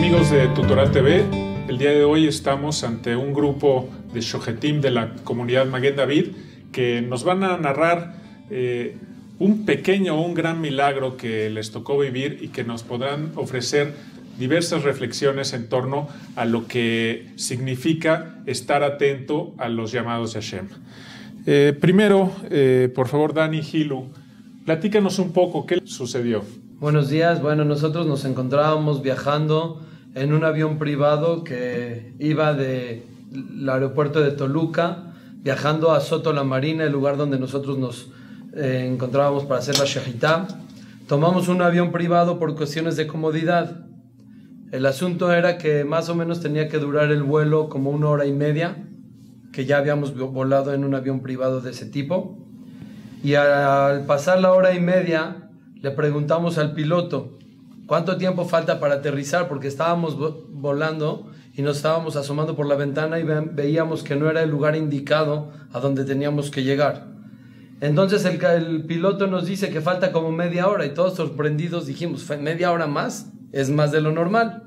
amigos de Tutoral TV, el día de hoy estamos ante un grupo de Shohetim de la comunidad Maguen David que nos van a narrar un pequeño o un gran milagro que les tocó vivir y que nos podrán ofrecer diversas reflexiones en torno a lo que significa estar atento a los llamados de Hashem. Primero, por favor, Dani, Hilu, platícanos un poco qué sucedió. Buenos días. Bueno, nosotros nos encontrábamos viajando en un avión privado que iba del aeropuerto de Toluca, viajando a Soto la Marina, el lugar donde nosotros nos encontrábamos para hacer la Shejitá. Tomamos un avión privado por cuestiones de comodidad. El asunto era que más o menos tenía que durar el vuelo como 1 hora y media, que ya habíamos volado en un avión privado de ese tipo. Y al pasar la hora y media, le preguntamos al piloto, ¿cuánto tiempo falta para aterrizar? Porque estábamos volando y nos estábamos asomando por la ventana y veíamos que no era el lugar indicado a donde teníamos que llegar. Entonces el piloto nos dice que falta como media hora y todos sorprendidos dijimos, ¿media hora más? Es más de lo normal.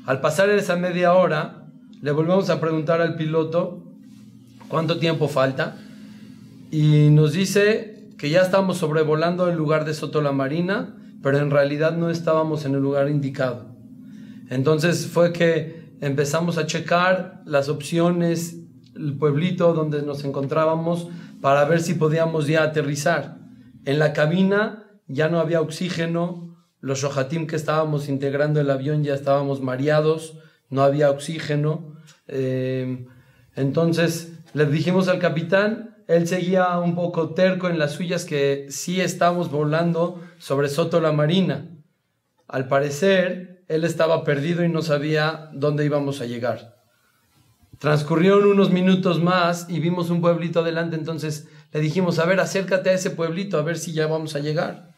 Al pasar esa media hora, le volvemos a preguntar al piloto cuánto tiempo falta y nos dice que ya estábamos sobrevolando el lugar de Soto la Marina, pero en realidad no estábamos en el lugar indicado. Entonces fue que empezamos a checar las opciones, el pueblito donde nos encontrábamos, para ver si podíamos ya aterrizar. En la cabina ya no había oxígeno, los shohatim que estábamos integrando el avión ya estábamos mareados, no había oxígeno. Entonces le dijimos al capitán, él seguía un poco terco en las suyas que sí estábamos volando sobre Soto la Marina. Al parecer, él estaba perdido y no sabía dónde íbamos a llegar. Transcurrieron unos minutos más y vimos un pueblito adelante, entonces le dijimos, a ver, acércate a ese pueblito, a ver si ya vamos a llegar.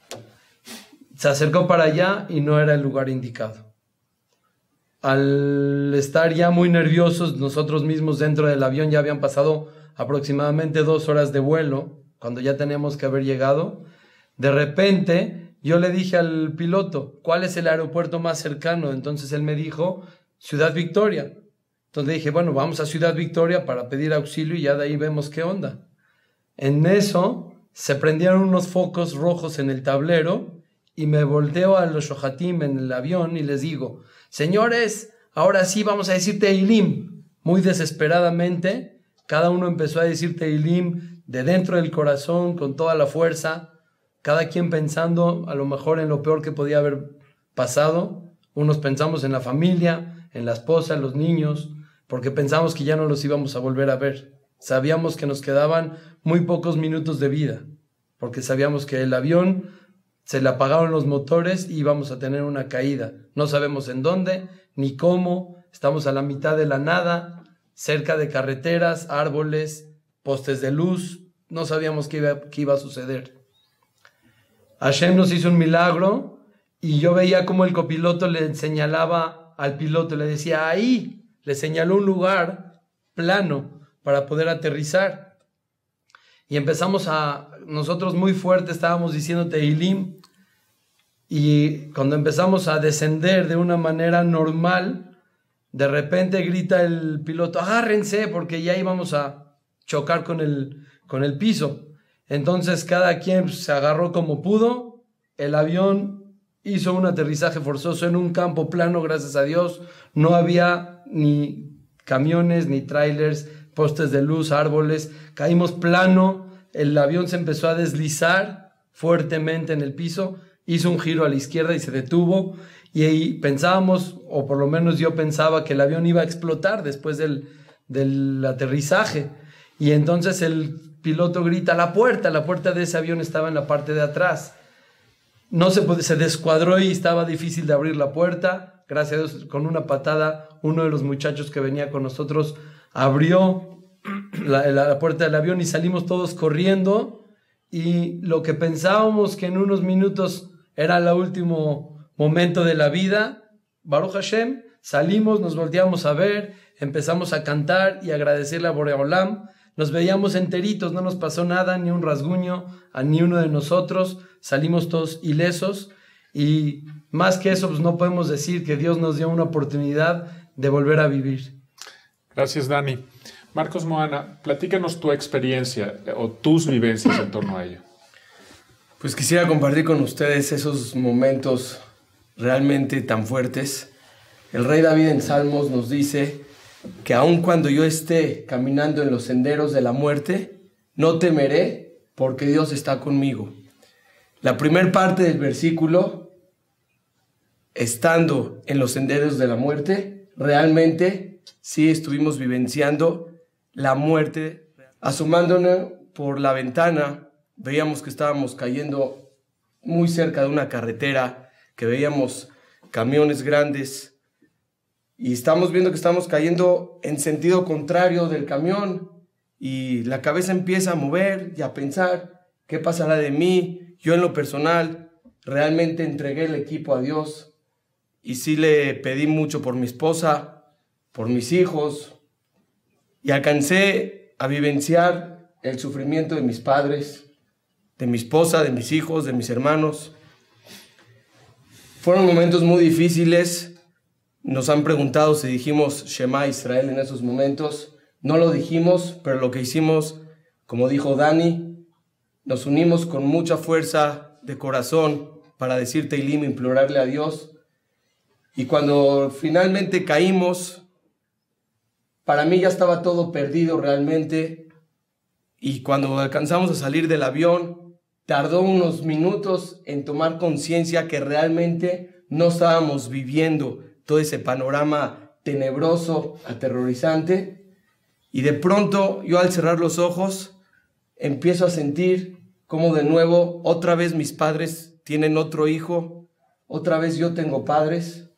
Se acercó para allá y no era el lugar indicado. Al estar ya muy nerviosos, nosotros mismos dentro del avión ya habían pasado aproximadamente 2 horas de vuelo, cuando ya teníamos que haber llegado. De repente, yo le dije al piloto, ¿cuál es el aeropuerto más cercano? Entonces él me dijo, Ciudad Victoria. Entonces le dije, bueno, vamos a Ciudad Victoria para pedir auxilio y ya de ahí vemos qué onda. En eso, se prendieron unos focos rojos en el tablero y me volteo a los shohatim en el avión y les digo, señores, ahora sí vamos a decir Tehilim. Muy desesperadamente, cada uno empezó a decir Tehilim de dentro del corazón, con toda la fuerza, cada quien pensando a lo mejor en lo peor que podía haber pasado. Unos pensamos en la familia, en la esposa, en los niños, porque pensamos que ya no los íbamos a volver a ver. Sabíamos que nos quedaban muy pocos minutos de vida, porque sabíamos que el avión se le apagaron los motores y íbamos a tener una caída. No sabemos en dónde, ni cómo, estamos a la mitad de la nada, cerca de carreteras, árboles, postes de luz, no sabíamos qué iba a suceder. Hashem nos hizo un milagro y yo veía como el copiloto le señalaba al piloto, le decía, ahí, le señaló un lugar plano para poder aterrizar. Y empezamos nosotros muy fuerte estábamos diciendo Tehilim, y cuando empezamos a descender de una manera normal, de repente grita el piloto, agárrense porque ya íbamos a chocar con el piso. Entonces cada quien se agarró como pudo, el avión hizo un aterrizaje forzoso en un campo plano, gracias a Dios, no había ni camiones, ni trailers, postes de luz, árboles, caímos plano, el avión se empezó a deslizar fuertemente en el piso, hizo un giro a la izquierda y se detuvo, y ahí pensábamos, o por lo menos yo pensaba, que el avión iba a explotar después del aterrizaje. Y entonces el piloto grita, la puerta de ese avión estaba en la parte de atrás. No se descuadró y estaba difícil de abrir la puerta. Gracias a Dios, con una patada, uno de los muchachos que venía con nosotros abrió la puerta del avión y salimos todos corriendo. Y lo que pensábamos que en unos minutos era el último momento de la vida, Baruch Hashem, salimos, nos volteamos a ver, empezamos a cantar y agradecerle a Boreolam. Nos veíamos enteritos, no nos pasó nada, ni un rasguño a ni uno de nosotros, salimos todos ilesos. Y más que eso, pues no podemos decir que Dios nos dio una oportunidad de volver a vivir. Gracias, Dani. Marcos Moana, platícanos tu experiencia o tus vivencias en torno a ello. Pues quisiera compartir con ustedes esos momentos realmente tan fuertes. El rey David en Salmos nos dice que aun cuando yo esté caminando en los senderos de la muerte, no temeré porque Dios está conmigo. La primera parte del versículo, estando en los senderos de la muerte, realmente sí estuvimos vivenciando la muerte. Asomándonos por la ventana, veíamos que estábamos cayendo muy cerca de una carretera, que veíamos camiones grandes y estamos viendo que estamos cayendo en sentido contrario del camión y la cabeza empieza a mover y a pensar, ¿qué pasará de mí? Yo en lo personal realmente entregué el equipo a Dios y sí le pedí mucho por mi esposa, por mis hijos y alcancé a vivenciar el sufrimiento de mis padres, de mi esposa, de mis hijos, de mis hermanos. Fueron momentos muy difíciles. Nos han preguntado si dijimos Shema Israel en esos momentos. No lo dijimos, pero lo que hicimos, como dijo Dani, nos unimos con mucha fuerza de corazón para decir Teilim, implorarle a Dios. Y cuando finalmente caímos, para mí ya estaba todo perdido realmente. Y cuando alcanzamos a salir del avión, tardó unos minutos en tomar conciencia que realmente no estábamos viviendo todo ese panorama tenebroso, aterrorizante. Y de pronto, yo al cerrar los ojos, empiezo a sentir como de nuevo, otra vez mis padres tienen otro hijo, otra vez yo tengo padres,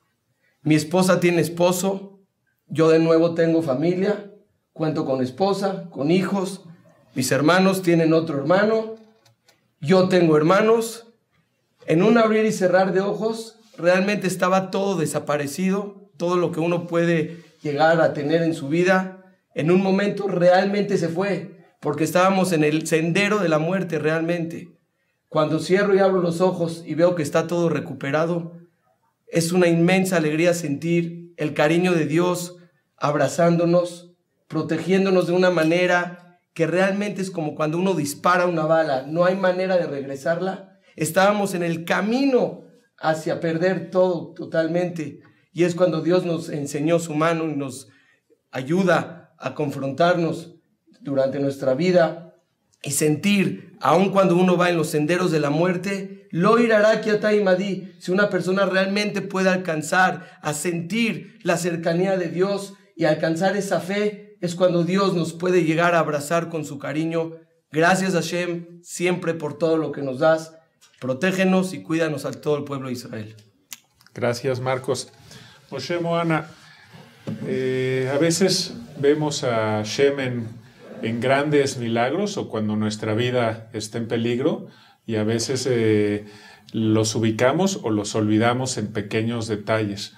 mi esposa tiene esposo, yo de nuevo tengo familia, cuento con esposa, con hijos, mis hermanos tienen otro hermano, yo tengo hermanos. En un abrir y cerrar de ojos, realmente estaba todo desaparecido, todo lo que uno puede llegar a tener en su vida, en un momento realmente se fue, porque estábamos en el sendero de la muerte realmente. Cuando cierro y abro los ojos y veo que está todo recuperado, es una inmensa alegría sentir el cariño de Dios abrazándonos, protegiéndonos de una manera que realmente es como cuando uno dispara una bala, no hay manera de regresarla. Estábamos en el camino hacia perder todo totalmente, y es cuando Dios nos enseñó su mano y nos ayuda a confrontarnos durante nuestra vida y sentir, aun cuando uno va en los senderos de la muerte, lo irá que ataimadí. Si una persona realmente puede alcanzar a sentir la cercanía de Dios y alcanzar esa fe, es cuando Dios nos puede llegar a abrazar con su cariño. Gracias Hashem siempre por todo lo que nos das. Protégenos y cuídanos a todo el pueblo de Israel. Gracias, Marcos. Moshe Moana, a veces vemos a Hashem en grandes milagros o cuando nuestra vida está en peligro, y a veces los ubicamos o los olvidamos en pequeños detalles.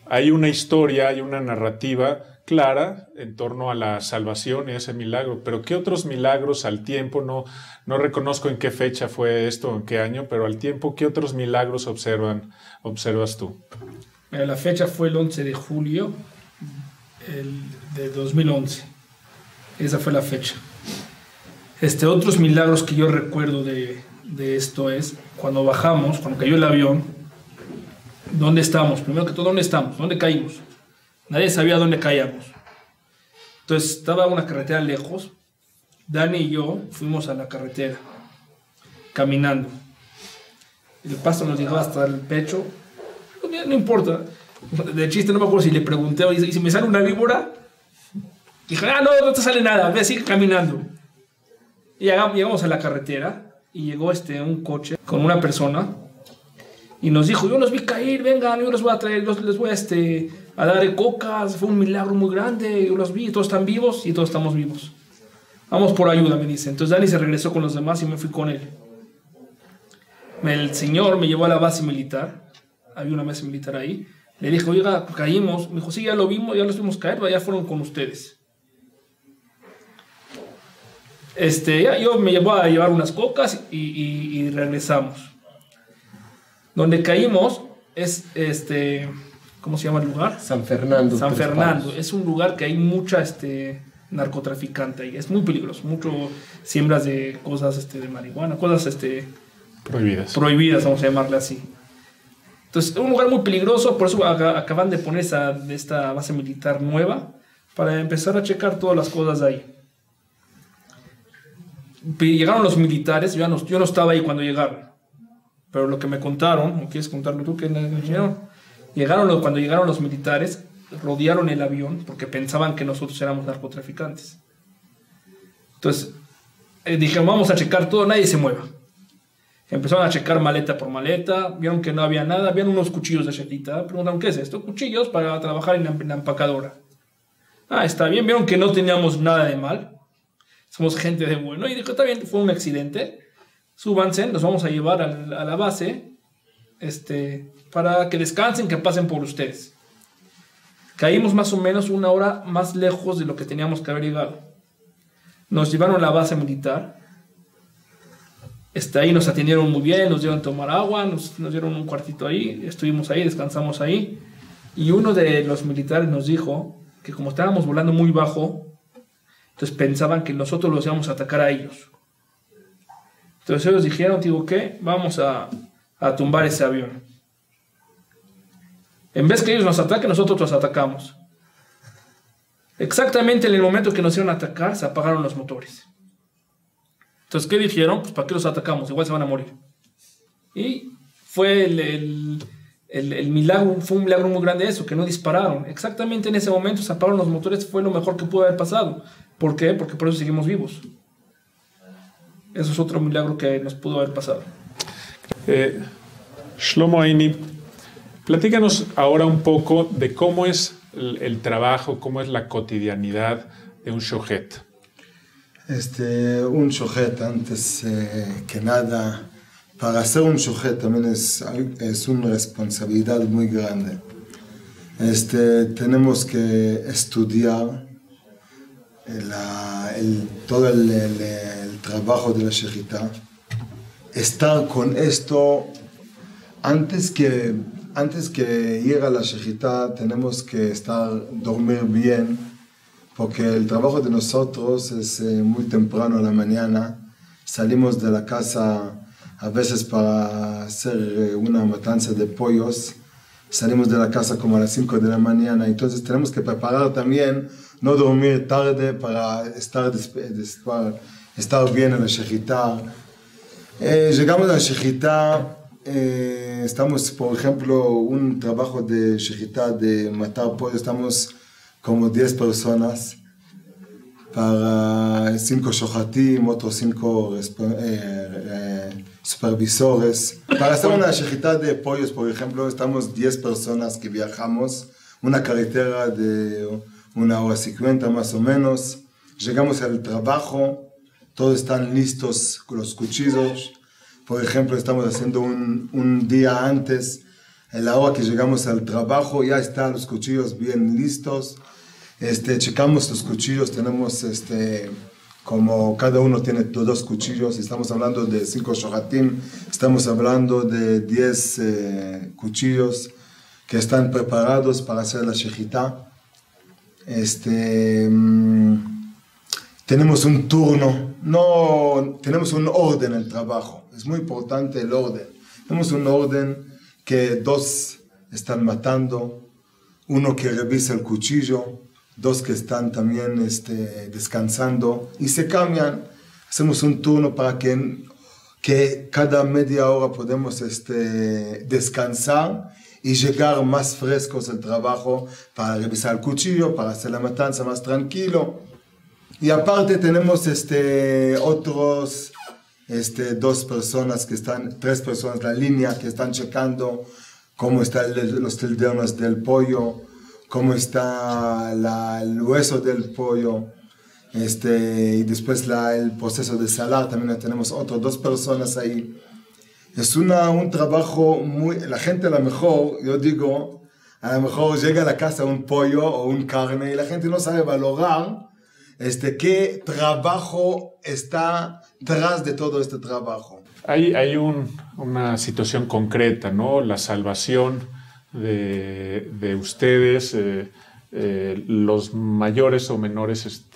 Hay una historia, hay una narrativa clara en torno a la salvación y ese milagro, pero ¿qué otros milagros al tiempo? No reconozco en qué fecha fue esto, en qué año, pero al tiempo, ¿qué otros milagros observas tú? La fecha fue el 11 de julio de 2011. Esa fue la fecha. Otros milagros que yo recuerdo de esto es cuando bajamos, cuando cayó el avión, ¿dónde estamos? Primero que todo, ¿dónde estamos? ¿Dónde caímos? Nadie sabía dónde caíamos. Entonces estaba una carretera lejos. Dani y yo fuimos a la carretera caminando. El pasto nos llegaba hasta el pecho. No importa. De chiste no me acuerdo si le pregunté, ¿y si me sale una víbora? Dije, no te sale nada, ve, sigue caminando. Y llegamos a la carretera y llegó un coche con una persona y nos dijo, yo los vi caer, vengan, yo los voy a traer, les voy a dar cocas, fue un milagro muy grande, yo los vi, todos están vivos y todos estamos vivos. Vamos por ayuda, me dice. Entonces Dani se regresó con los demás y me fui con él. El señor me llevó a la base militar, había una base militar ahí, le dije, oiga, caímos, me dijo, sí, ya lo vimos, ya los vimos caer, ya fueron con ustedes. Yo me llevó a llevar unas cocas y regresamos. Donde caímos es, ¿cómo se llama el lugar? San Fernando. San Fernando. Es un lugar que hay mucha narcotraficante ahí. Es muy peligroso. Mucho siembras de cosas de marihuana, cosas prohibidas, vamos a llamarle así. Entonces, es un lugar muy peligroso. Por eso acaban de poner esta base militar nueva para empezar a checar todas las cosas de ahí. Llegaron los militares. Yo no estaba ahí cuando llegaron. Pero lo que me contaron, ¿o quieres contarlo tú? Cuando llegaron los militares, rodearon el avión porque pensaban que nosotros éramos narcotraficantes. Entonces, dijeron, vamos a checar todo, nadie se mueva. Empezaron a checar maleta por maleta, vieron que no había nada, habían unos cuchillos de chetita. Preguntaron, ¿qué es esto? Cuchillos para trabajar en la empacadora. Está bien, vieron que no teníamos nada de mal. Somos gente de bueno. Y dijo, está bien, fue un accidente. Súbanse, los vamos a llevar a la base para que descansen, que pasen por ustedes. Caímos más o menos 1 hora más lejos de lo que teníamos que haber llegado. Nos llevaron a la base militar. Ahí nos atendieron muy bien, nos dieron a tomar agua, nos dieron un cuartito ahí, estuvimos ahí, descansamos ahí. Y uno de los militares nos dijo que como estábamos volando muy bajo, entonces pensaban que nosotros los íbamos a atacar a ellos. Entonces ellos dijeron, digo, ¿qué? Vamos a tumbar ese avión. En vez que ellos nos ataquen, nosotros los atacamos. Exactamente en el momento que nos iban a atacar, se apagaron los motores. Entonces, ¿qué dijeron? Pues, ¿para qué los atacamos? Igual se van a morir. Y fue el milagro, fue un milagro muy grande eso, que no dispararon. Exactamente en ese momento se apagaron los motores, fue lo mejor que pudo haber pasado. ¿Por qué? Porque por eso seguimos vivos. Eso es otro milagro que nos pudo haber pasado. Shlomo Aini, platícanos ahora un poco de cómo es el trabajo, cómo es la cotidianidad de un shohet. Un shohet, antes que nada, para ser un shohet también es una responsabilidad muy grande. Tenemos que estudiar todo el trabajo de la shejita, estar con esto antes que ir a la shejita. Tenemos que dormir bien, porque el trabajo de nosotros es muy temprano en la mañana. Salimos de la casa a veces para hacer una matanza de pollos. Salimos de la casa como a las 5 de la mañana, entonces tenemos que preparar también, no dormir tarde para estar bien en la shejita. Llegamos a la shejita, estamos, por ejemplo, un trabajo de shejita de matar pollos, estamos como 10 personas para 5 shohatim, otros 5 supervisores. Para hacer una shejita de pollos, por ejemplo, estamos 10 personas que viajamos, una carretera de 1 hora 50 más o menos. Llegamos al trabajo, todos están listos con los cuchillos. Por ejemplo, estamos haciendo un día antes, a la hora que llegamos al trabajo, ya están los cuchillos bien listos. Checamos los cuchillos, tenemos como cada uno tiene 2 cuchillos, estamos hablando de 5 shohatim, estamos hablando de 10 cuchillos que están preparados para hacer la shejita. Tenemos un turno, no tenemos un orden en el trabajo, es muy importante el orden. Tenemos un orden que 2 están matando, 1 que revisa el cuchillo, 2 que están también descansando y se cambian. Hacemos un turno para que cada media hora podemos descansar y llegar más frescos al trabajo para revisar el cuchillo, para hacer la matanza más tranquilo. Y aparte tenemos otros 2 personas que están, 3 personas, la línea que están checando cómo están los teldernos del pollo, cómo está el hueso del pollo, y después el proceso de salar, también tenemos otras 2 personas ahí. Es un trabajo la gente a lo mejor, yo digo, a lo mejor llega a la casa un pollo o un carne y la gente no sabe valorar qué trabajo está tras de todo este trabajo. Hay una situación concreta, ¿no? La salvación de ustedes, los mayores o menores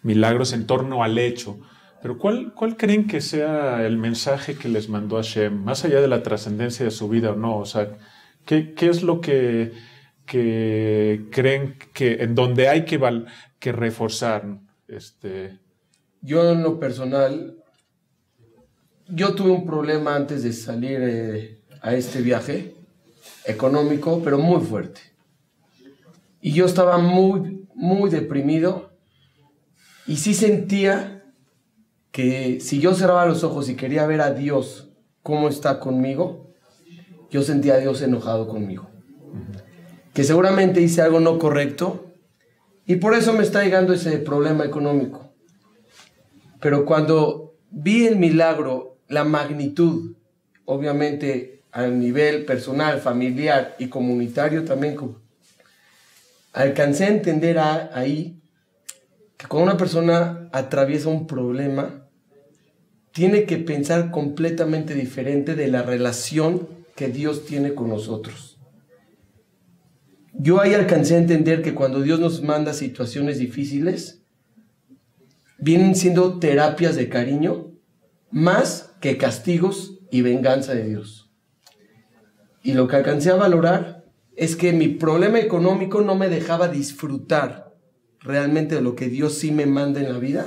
milagros en torno al hecho. Pero ¿cuál creen que sea el mensaje que les mandó Hashem, más allá de la trascendencia de su vida o no? O sea, ¿qué es lo que creen que en donde hay que reforzar? Yo en lo personal, yo tuve un problema antes de salir a este viaje económico, pero muy fuerte. Y yo estaba muy, muy deprimido y sí sentía que si yo cerraba los ojos y quería ver a Dios cómo está conmigo, yo sentía a Dios enojado conmigo. Que seguramente hice algo no correcto y por eso me está llegando ese problema económico. Pero cuando vi el milagro, la magnitud, obviamente a nivel personal, familiar y comunitario también, alcancé a entender ahí que cuando una persona atraviesa un problema, tiene que pensar completamente diferente de la relación que Dios tiene con nosotros. Yo ahí alcancé a entender que cuando Dios nos manda situaciones difíciles, vienen siendo terapias de cariño más que castigos y venganza de Dios. Y lo que alcancé a valorar es que mi problema económico no me dejaba disfrutar realmente de lo que Dios sí me manda en la vida.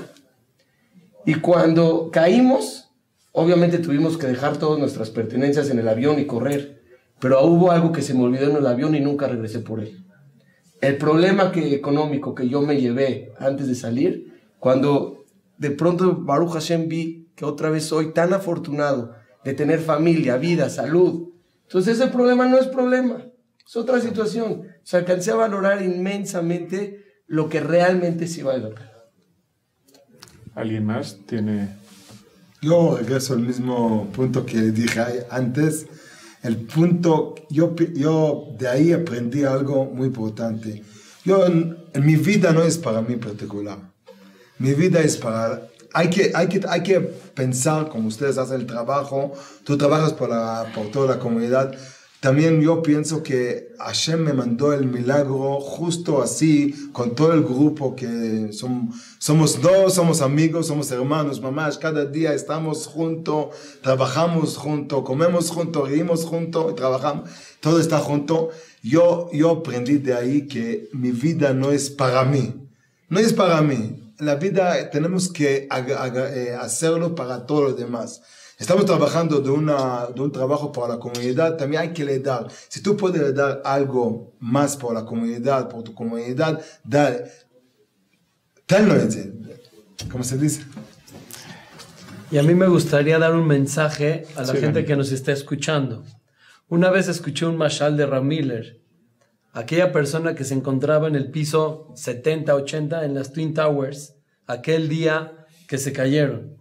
Y cuando caímos, obviamente tuvimos que dejar todas nuestras pertenencias en el avión y correr, pero hubo algo que se me olvidó en el avión y nunca regresé por él. El problema económico que yo me llevé antes de salir, cuando de pronto Baruch Hashem vi que otra vez soy tan afortunado de tener familia, vida, salud, entonces ese problema no es problema, es otra situación. O sea, alcancé a valorar inmensamente lo que realmente sí vale la pena. ¿Alguien más tiene? Yo regreso al mismo punto que dije antes. El punto, yo de ahí aprendí algo muy importante. Yo en mi vida no es para mí particular. Mi vida es para... Hay que pensar, como ustedes hacen el trabajo, tú trabajas por toda la comunidad. También yo pienso que Hashem me mandó el milagro justo así, con todo el grupo que somos amigos, somos hermanos, mamás, cada día estamos juntos, trabajamos juntos, comemos juntos, reímos juntos, trabajamos, todo está junto. Yo aprendí de ahí que mi vida no es para mí, no es para mí. La vida tenemos que hacerlo para todos los demás. Estamos trabajando de un trabajo para la comunidad, también hay que le dar. Si tú puedes dar algo más por la comunidad, por tu comunidad, dale. ¿Cómo se dice? Y a mí me gustaría dar un mensaje a la gente que nos está escuchando. Una vez escuché un mashal de Rav Miller, aquella persona que se encontraba en el piso 70, 80 en las Twin Towers, aquel día que se cayeron.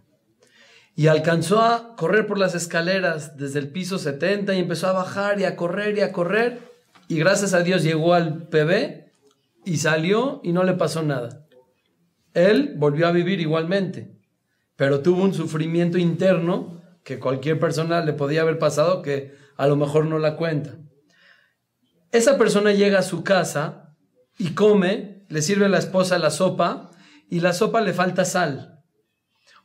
Y alcanzó a correr por las escaleras desde el piso 70 y empezó a bajar y a correr y a correr. Y gracias a Dios llegó al PB y salió y no le pasó nada. Él volvió a vivir igualmente, pero tuvo un sufrimiento interno que cualquier persona le podía haber pasado, que a lo mejor no la cuenta. Esa persona llega a su casa y come, le sirve a la esposa la sopa y la sopa le falta sal.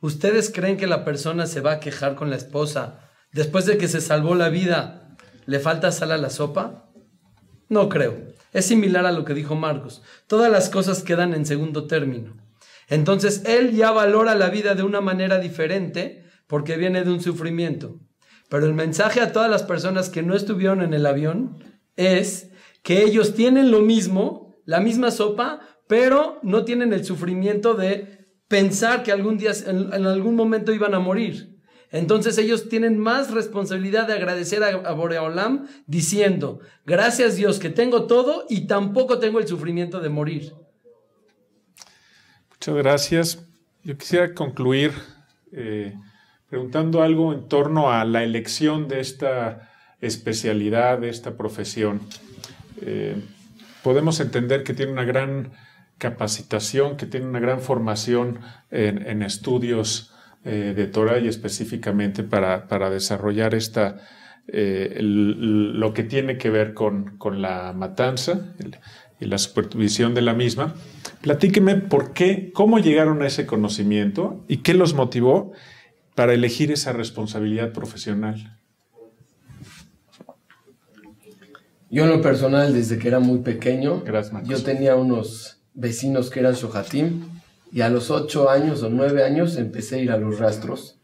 ¿Ustedes creen que la persona se va a quejar con la esposa después de que se salvó la vida? ¿Le falta sal a la sopa? No creo. Es similar a lo que dijo Marcos. Todas las cosas quedan en segundo término. Entonces, él ya valora la vida de una manera diferente porque viene de un sufrimiento. Pero el mensaje a todas las personas que no estuvieron en el avión es que ellos tienen lo mismo, la misma sopa, pero no tienen el sufrimiento de pensar que algún día, en algún momento iban a morir. Entonces ellos tienen más responsabilidad de agradecer a Boreolam diciendo, gracias Dios que tengo todo y tampoco tengo el sufrimiento de morir. Muchas gracias. Yo quisiera concluir preguntando algo en torno a la elección de esta especialidad, de esta profesión. Podemos entender que tiene una gran capacitación, que tiene una gran formación en estudios de Torah y específicamente para desarrollar lo que tiene que ver con la matanza y la supervisión de la misma. Platíqueme por qué, cómo llegaron a ese conocimiento y qué los motivó para elegir esa responsabilidad profesional. Yo en lo personal, desde que era muy pequeño, Gracias, yo tenía unos vecinos que eran shohatim y a los 8 años o 9 años empecé a ir a los rastros.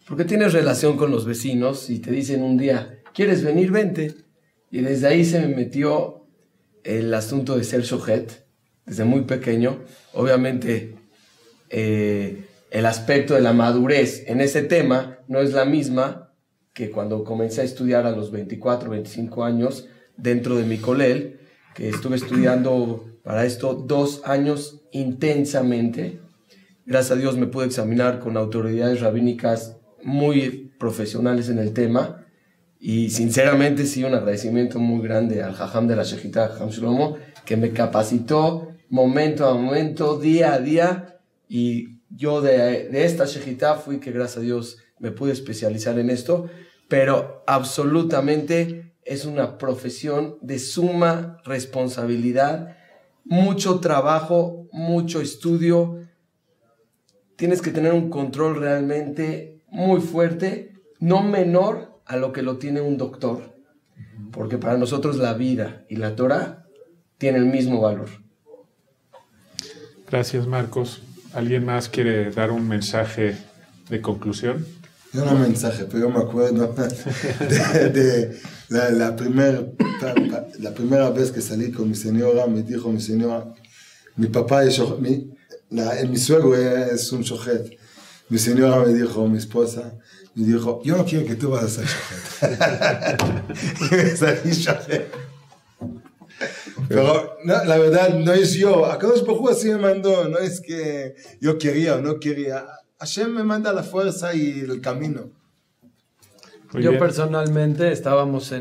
Porque tienes relación con los vecinos y te dicen un día, ¿quieres venir? Vente. Y desde ahí se me metió el asunto de ser shohet, desde muy pequeño. Obviamente, el aspecto de la madurez en ese tema no es la misma que cuando comencé a estudiar a los 24, 25 años dentro de mi colel, que estuve estudiando para esto 2 años intensamente. Gracias a Dios me pude examinar con autoridades rabínicas muy profesionales en el tema y sinceramente sí un agradecimiento muy grande al Jajam de la Shejitá, Jajam Shlomo, que me capacitó momento a momento, día a día, y yo de esta Shejitá fui que gracias a Dios me pude especializar en esto, pero absolutamente es una profesión de suma responsabilidad, mucho trabajo, mucho estudio. Tienes que tener un control realmente muy fuerte, no menor a lo que lo tiene un doctor, porque para nosotros la vida y la Torah tienen el mismo valor. Gracias, Marcos. ¿Alguien más quiere dar un mensaje de conclusión? Yo no mensaje, pero yo me acuerdo de la primera vez que salí con mi señora, me dijo mi señora, mi papá es mi suegro es un shohet. Mi señora me dijo, mi esposa, me dijo, yo no quiero que tú vas a ser shohet. Y me salí shohet. Pero no, la verdad no es yo, Akadosh Baruj Hu así me mandó, no es que yo quería o no quería. Hashem me manda la fuerza y el camino. Yo personalmente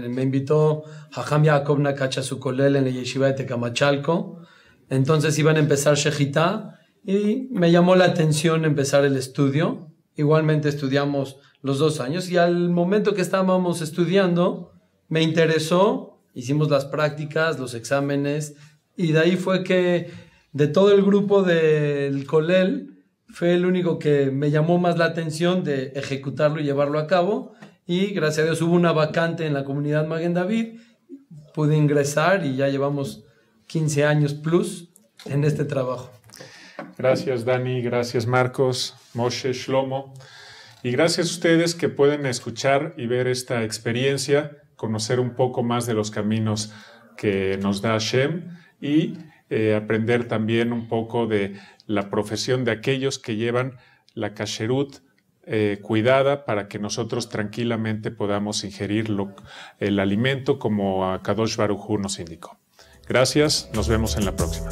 me invitó Jajam Yaakov Nakacha a su colel en la yeshiva de Tecamachalco. Entonces iban a empezar Shejitá y me llamó la atención empezar el estudio. Igualmente estudiamos los 2 años y al momento que estábamos estudiando me interesó, hicimos las prácticas, los exámenes y de ahí fue que de todo el grupo del colel fue el único que me llamó más la atención de ejecutarlo y llevarlo a cabo. Y gracias a Dios hubo una vacante en la comunidad Maguen David, pude ingresar y ya llevamos 15 años plus en este trabajo. Gracias, Dani, gracias, Marcos, Moshe, Shlomo, y gracias a ustedes que pueden escuchar y ver esta experiencia, conocer un poco más de los caminos que nos da Hashem y aprender también un poco de la profesión de aquellos que llevan la kasherut cuidada para que nosotros tranquilamente podamos ingerir el alimento como Akadosh Baruj Hu nos indicó. Gracias, nos vemos en la próxima.